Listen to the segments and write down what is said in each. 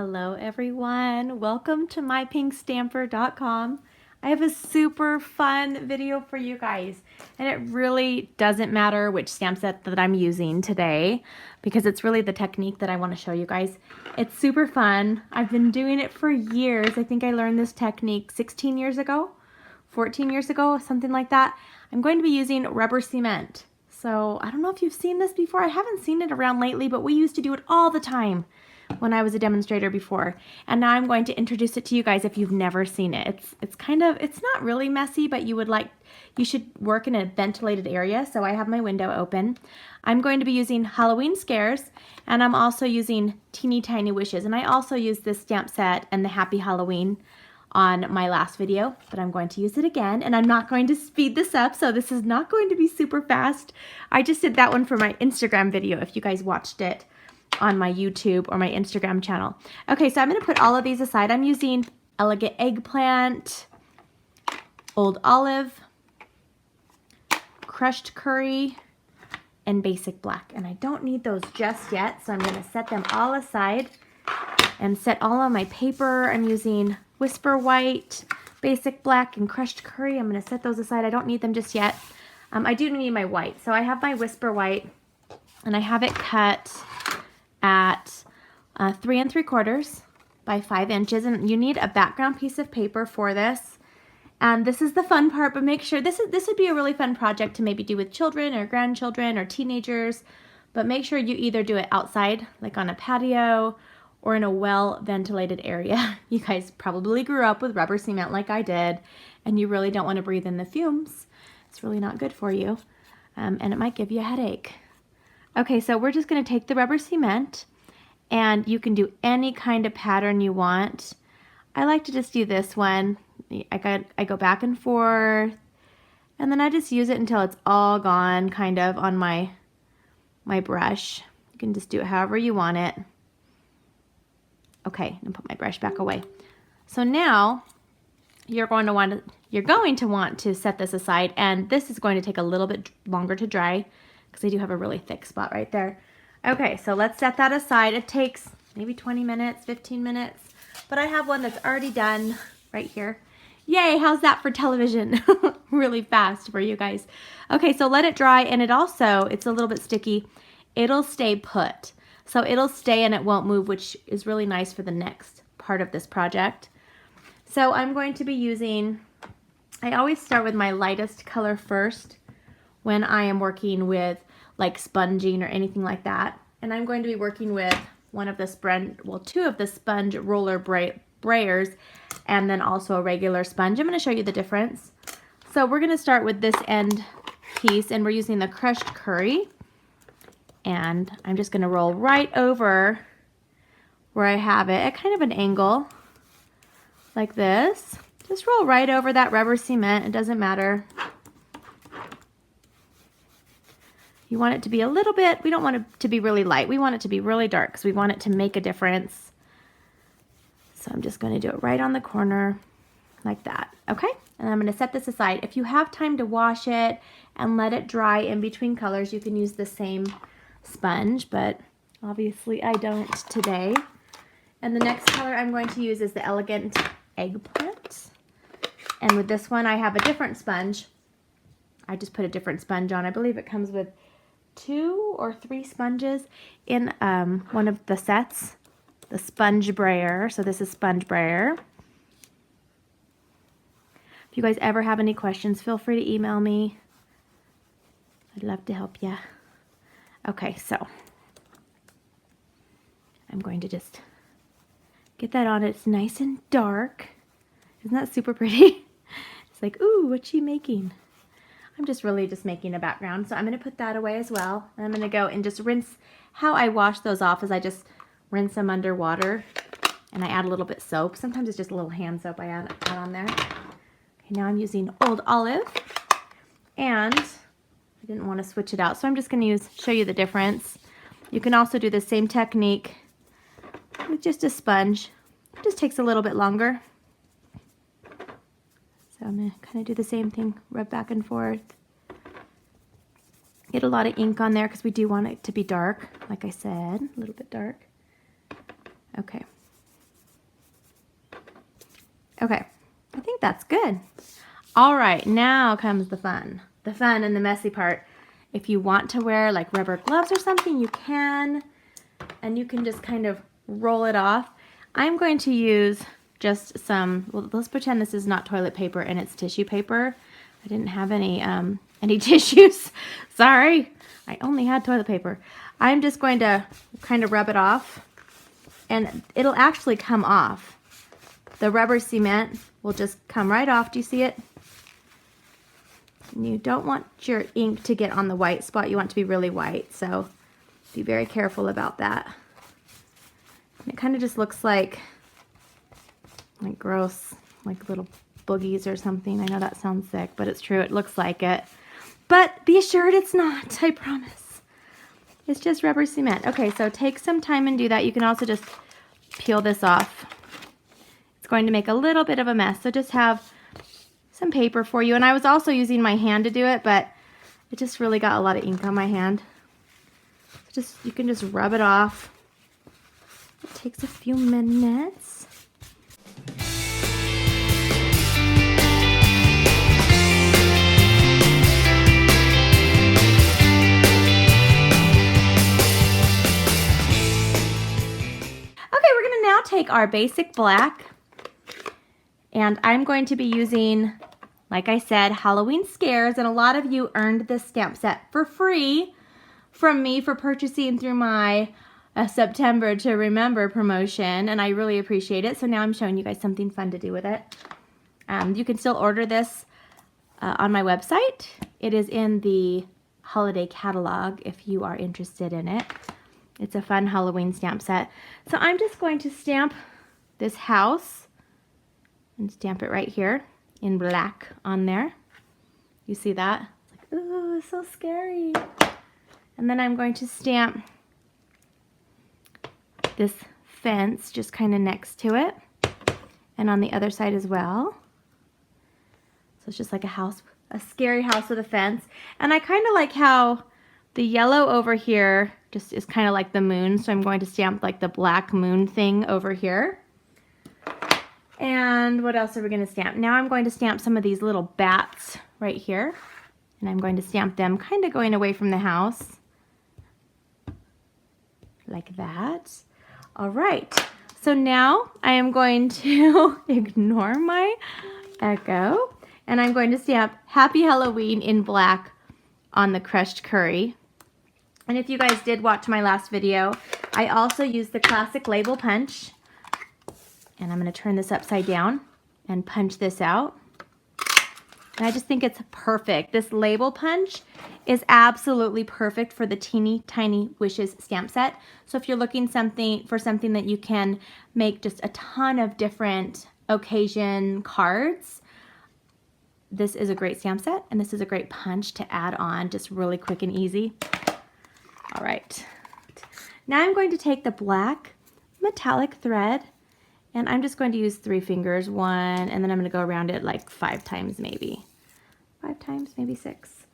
Hello everyone, welcome to mypinkstamper.com. I have a super fun video for you guys, and it really doesn't matter which stamp set that I'm using today because it's really the technique that I want to show you guys. It's super fun. I've been doing it for years. I think I learned this technique 16 years ago, 14 years ago, something like that. I'm going to be using rubber cement. So I don't know if you've seen this before. I haven't seen it around lately, but we used to do it all the time when I was a demonstrator before. And now I'm going to introduce it to you guys if you've never seen it. It's not really messy, but you should work in a ventilated area. So I have my window open. I'm going to be using Halloween Scares, and I'm also using Teeny Tiny Wishes. And I also used this stamp set and the Happy Halloween on my last video, but I'm going to use it again, and I'm not going to speed this up, so this is not going to be super fast. I just did that one for my Instagram video if you guys watched it on my YouTube or my Instagram channel. Okay, so I'm going to put all of these aside. I'm using Elegant Eggplant, Old Olive, Crushed Curry, and Basic Black, and I don't need those just yet, so I'm going to set them all aside and set all of my paper. I'm using Whisper White, Basic Black, and Crushed Curry. I'm going to set those aside. I don't need them just yet. I do need my white. So I have my Whisper White, and I have it cut at 3 3/4 by 5 inches. And you need a background piece of paper for this. And this is the fun part, but make sure, this would be a really fun project to maybe do with children or grandchildren or teenagers. But make sure you either do it outside, like on a patio, or in a well-ventilated area. You guys probably grew up with rubber cement like I did, and you really don't want to breathe in the fumes. It's really not good for you, and it might give you a headache. Okay, so we're just going to take the rubber cement, and you can do any kind of pattern you want. I like to just do this one. I go back and forth, and then I just use it until it's all gone kind of on my brush. You can just do it however you want it. Okay, and put my brush back away. So now you're going to want to set this aside, and this is going to take a little bit longer to dry because I do have a really thick spot right there. Okay, so let's set that aside. It takes maybe 20 minutes, 15 minutes, but I have one that's already done right here. Yay, how's that for television? Really fast for you guys. Okay, so let it dry, and it's a little bit sticky. It'll stay put. So it'll stay and it won't move, which is really nice for the next part of this project. So I'm going to be using, I always start with my lightest color first when I am working with like sponging or anything like that. And I'm going to be working with two of the sponge roller brayers, and then also a regular sponge. I'm going to show you the difference. So we're going to start with this end piece, and we're using the Crushed Curry. And I'm just going to roll right over where I have it at kind of an angle like this. Just roll right over that rubber cement. It doesn't matter. You want it to be a little bit, we don't want it to be really light. We want it to be really dark because we want it to make a difference. So I'm just going to do it right on the corner like that. Okay? And I'm going to set this aside. If you have time to wash it and let it dry in between colors, you can use the same sponge, but obviously I don't today. And the next color I'm going to use is the Elegant Eggplant. And with this one I have a different sponge. I just put a different sponge on. I believe it comes with 2 or 3 sponges in one of the sets. The Sponge Brayer. So this is Sponge Brayer. If you guys ever have any questions, feel free to email me. I'd love to help you. Okay, so I'm going to just get that on. It's nice and dark. Isn't that super pretty? It's like, ooh, what's she making? I'm just really making a background. So I'm going to put that away as well. And I'm going to go and just rinse. How I wash those off is I just rinse them under water, and I add a little bit soap. Sometimes it's just a little hand soap I add on there. Okay, now I'm using Old Olive, and I didn't want to switch it out, so I'm just going to show you the difference. You can also do the same technique with just a sponge. It just takes a little bit longer. So I'm going to kind of do the same thing, rub back and forth. Get a lot of ink on there because we do want it to be dark, like I said, a little bit dark. Okay. Okay, I think that's good. All right, now comes the fun. The fun and the messy part. If you want to wear like rubber gloves or something, you can. And you can just kind of roll it off. I'm going to use just some, well, let's pretend this is not toilet paper and it's tissue paper. I didn't have any tissues. Sorry, I only had toilet paper. I'm just going to kind of rub it off and it'll actually come off. The rubber cement will just come right off. Do you see it? And you don't want your ink to get on the white spot. You want it to be really white, so be very careful about that. And it kind of just looks like gross, like little boogies or something. I know that sounds sick, but it's true. It looks like it. But be assured it's not, I promise. It's just rubber cement. Okay, so take some time and do that. You can also just peel this off. It's going to make a little bit of a mess, so just have some paper for you. And I was also using my hand to do it, but it just really got a lot of ink on my hand. So you can just rub it off. It takes a few minutes. Now take our basic black, and I'm going to be using, like I said, Halloween Scares, and a lot of you earned this stamp set for free from me for purchasing through my September to Remember promotion, and I really appreciate it. So now I'm showing you guys something fun to do with it. You can still order this on my website. It is in the holiday catalog if you are interested in it. It's a fun Halloween stamp set. So I'm just going to stamp this house and stamp it right here in black on there. You see that? It's like, ooh, it's so scary. And then I'm going to stamp this fence just kind of next to it and on the other side as well. So it's just like a house, a scary house with a fence. And I kind of like how the yellow over here just is kind of like the moon, so I'm going to stamp like the black moon thing over here. And what else are we going to stamp? Now I'm going to stamp some of these little bats right here, and I'm going to stamp them kind of going away from the house, like that. All right, so now I am going to ignore my echo, and I'm going to stamp Happy Halloween in black on the crushed curry. And if you guys did watch my last video, I also used the classic label punch. And I'm going to turn this upside down and punch this out. And I just think it's perfect. This label punch is absolutely perfect for the teeny tiny wishes stamp set. So if you're looking for something that you can make just a ton of different occasion cards, this is a great stamp set, and this is a great punch to add on, just really quick and easy. All right, now I'm going to take the black metallic thread, and I'm just going to use 3 fingers, 1, and then I'm going to go around it like 5 times maybe. 5 times, maybe 6.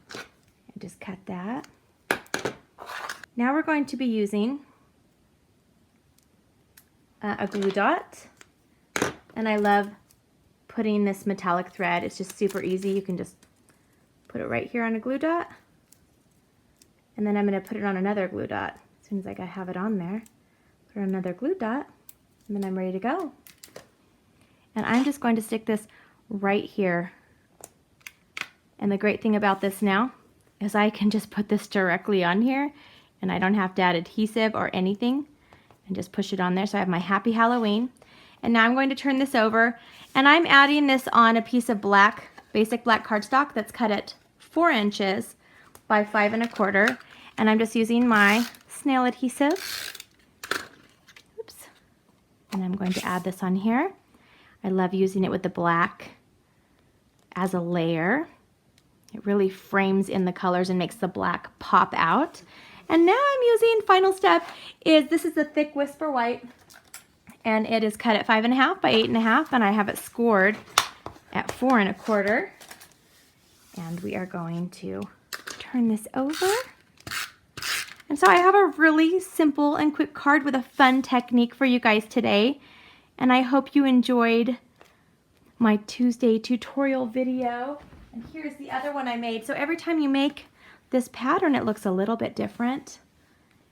And just cut that. Now we're going to be using a glue dot, and I love putting this metallic thread. It's just super easy. You can just put it right here on a glue dot. And then I'm going to put it on another glue dot. As soon as I have it on there, put on another glue dot, and then I'm ready to go. And I'm just going to stick this right here. And the great thing about this now is I can just put this directly on here, and I don't have to add adhesive or anything, and just push it on there. So I have my Happy Halloween. And now I'm going to turn this over, and I'm adding this on a piece of black, basic black cardstock that's cut at 4 inches by 5 1/4, and I'm just using my snail adhesive. Oops. And I'm going to add this on here. I love using it with the black as a layer. It really frames in the colors and makes the black pop out. And now I'm using, final step is, this is the thick Whisper White, and it is cut at 5 1/2 by 8 1/2, and I have it scored at 4 1/4. And we are going to turn this over. And so I have a really simple and quick card with a fun technique for you guys today. And I hope you enjoyed my Tuesday tutorial video. And here's the other one I made. So every time you make this pattern, it looks a little bit different.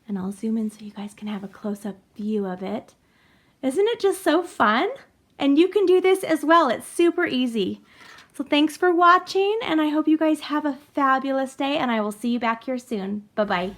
And I'll zoom in so you guys can have a close-up view of it. Isn't it just so fun? And you can do this as well. It's super easy. So thanks for watching, and I hope you guys have a fabulous day, and I will see you back here soon. Bye-bye.